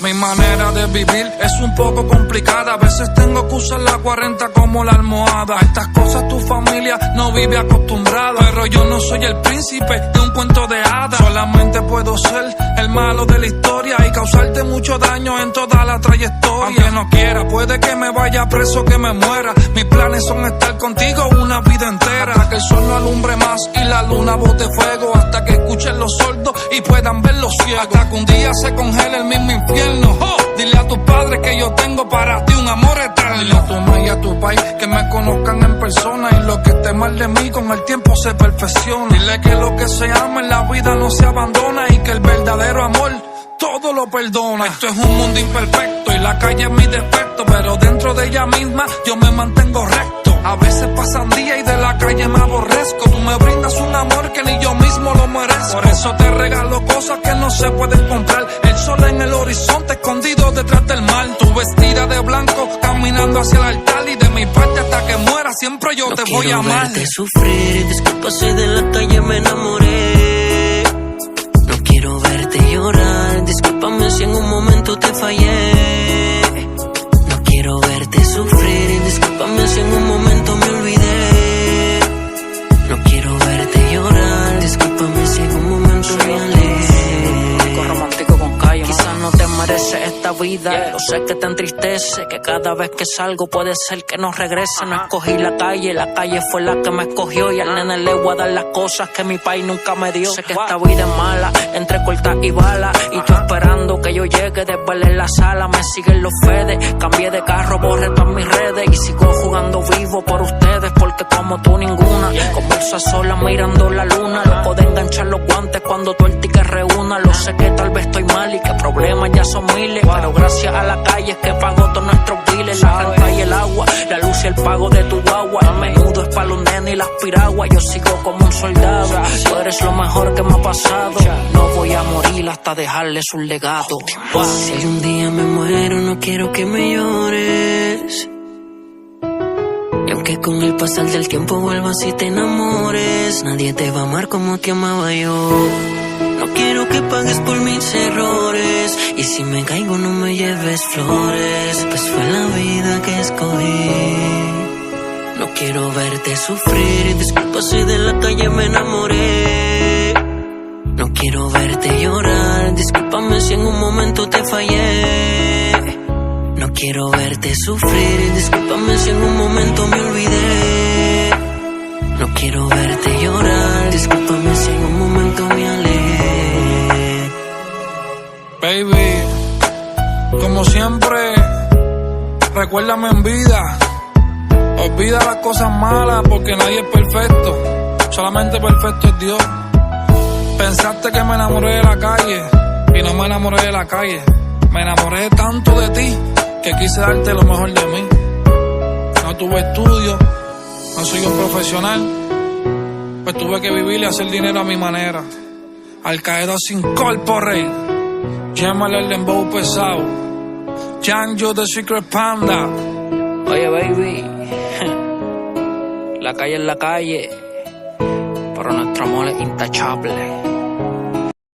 Mi manera de vivir es un poco complicada. A veces tengo que usar la 40 como la almohada. A estas cosas tu familia no vive acostumbrada. Pero yo no soy el príncipe de un cuento de hadas. Solamente puedo ser el malo de la historia y causarte mucho daño en toda la trayectoria. Aunque no quiera, puede que me vaya preso, que me muera. Mis planes son estar contigo una vida entera. Hasta que el sol no alumbre más y la luna bote fuego. Hasta que escuchen los sordos y puedan ver los ciegos. Hasta que un día se congele el mismo infierno. Oh, dile a tus padres que yo tengo para ti un amor eterno. Dile a tu mamá y a tu país que me conozcan en persona. Y lo que esté mal de mí con el tiempo se perfecciona. Dile que lo que se ama en la vida no se abandona. Y que el verdadero amor todo lo perdona. Esto es un mundo imperfecto y la calle es mi defecto. Pero dentro de ella misma yo me mantengo recto. A veces pasan días y de la calle me aborrezco. Tú me brindas un amor que ni yo mismo lo merezco. Por eso te regalo cosas que no se pueden comprar. El sol en el horizonte escondido detrás del mar. Tu vestida de blanco caminando hacia el altar. Y de mi parte hasta que muera siempre yo te voy a amar. No quiero verte sufrir, disculpa si de la calle me enamoré. No quiero verte llorar, discúlpame si en un momento te fallé. No quiero verte sufrir, discúlpame si en un momento me olvidé. No quiero verte llorar, discúlpame si en un momento me alejé. Romántico con calle, quizás no te mereces esta vida. Yo sé que te entristece, que cada vez que salgo puede ser que no regrese. No escogí la calle fue la que me escogió. Y al nene le voy a dar las cosas que mi país nunca me dio. Sé que esta vida es mala, entre cortas y balas. Y tú esperando que yo llegue, desvele en la sala. Me siguen los fedes, cambié de carro, borré todas mis redes. Y sigo jugando vivo por ustedes, porque como tú ninguna. Converso a solas mirando la luna. Loco de enganchar los guantes cuando tu el ticket reúna. Lo sé que tal vez estoy mal y que problemas ya son miles. Pero gracias a la calle es que pago todos nuestros biles. La renta y el agua, la luz y el pago de tu guagua. A menudo es pa' los nenes y las piraguas. Yo sigo como un soldado, tú eres lo mejor que me ha pasado. No voy a morir hasta dejarles un legado. Si un día me muero no quiero que me llores. Y aunque con el pasar del tiempo vuelvas y te enamores, nadie te va a amar como te amaba yo. No quiero que pagues por mis errores. Y si me caigo no me lleves flores, pues fue la vida que escogí. No quiero verte sufrir, disculpa si de la calle me enamoré. No quiero verte llorar, discúlpame si en un momento te fallé. No quiero verte sufrir, discúlpame si en un momento me olvidé. No quiero verte llorar, discúlpame si en un momento me alejé. Baby, como siempre, recuérdame en vida. Olvida las cosas malas porque nadie es perfecto. Solamente perfecto es Dios. Pensaste que me enamoré de la calle y no me enamoré de la calle. Me enamoré tanto de ti que quise darte lo mejor de mí. No tuve estudio, no soy un profesional, pues tuve que vivir y hacer dinero a mi manera. Al Qaeda sin corporate, llámale el dembow pesado. Janjo the Secret Panda. Oye baby, la calle es la calle, pero nuestro amor es intachable.